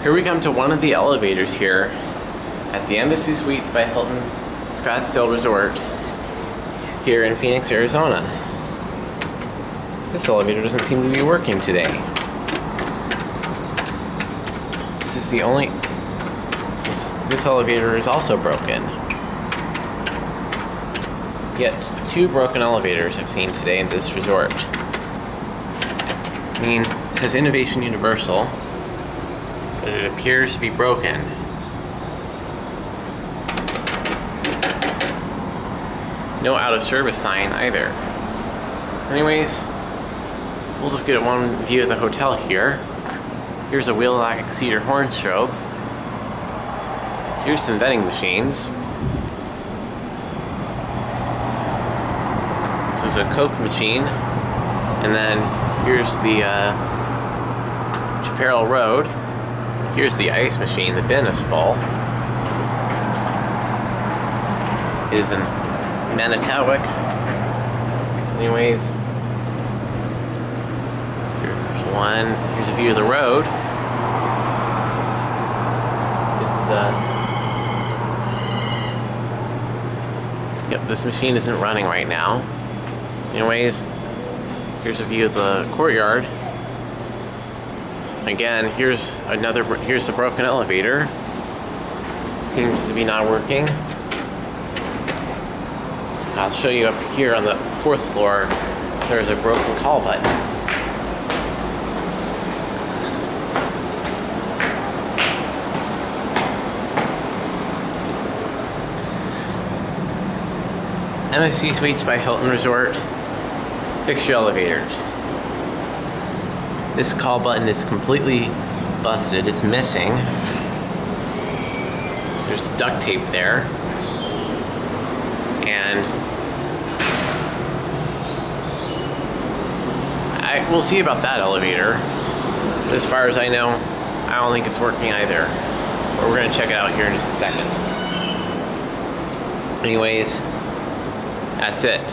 Here we come to one of the elevators here at the Embassy Suites by Hilton Scottsdale Resort here in Phoenix, Arizona. This elevator doesn't seem to be working today. This elevator is also broken. Yet, 2 broken elevators I've seen today in this resort. I mean, it says Innovation Universal, but it appears to be broken. No out of service sign either. Anyways, we'll just get one view of the hotel here. Here's a wheel-lock cedar horn strobe. Here's some vending machines. This is a Coke machine. And then here's the Chaparral Road. Here's the ice machine. The bin is full. It is in Manitowoc. Anyways, here's one. Here's a view of the road. This is Yep, this machine isn't running right now. Anyways, here's a view of the courtyard. Again, here's the broken elevator. Seems to be not working. I'll show you up here on the 4th floor. There's a broken call button. Embassy Suites by Hilton Resort. Fixture elevators. This call button is completely busted. It's missing. There's duct tape there. And we'll see about that elevator. But as far as I know, I don't think it's working either. But we're gonna check it out here in just a second. Anyways, that's it.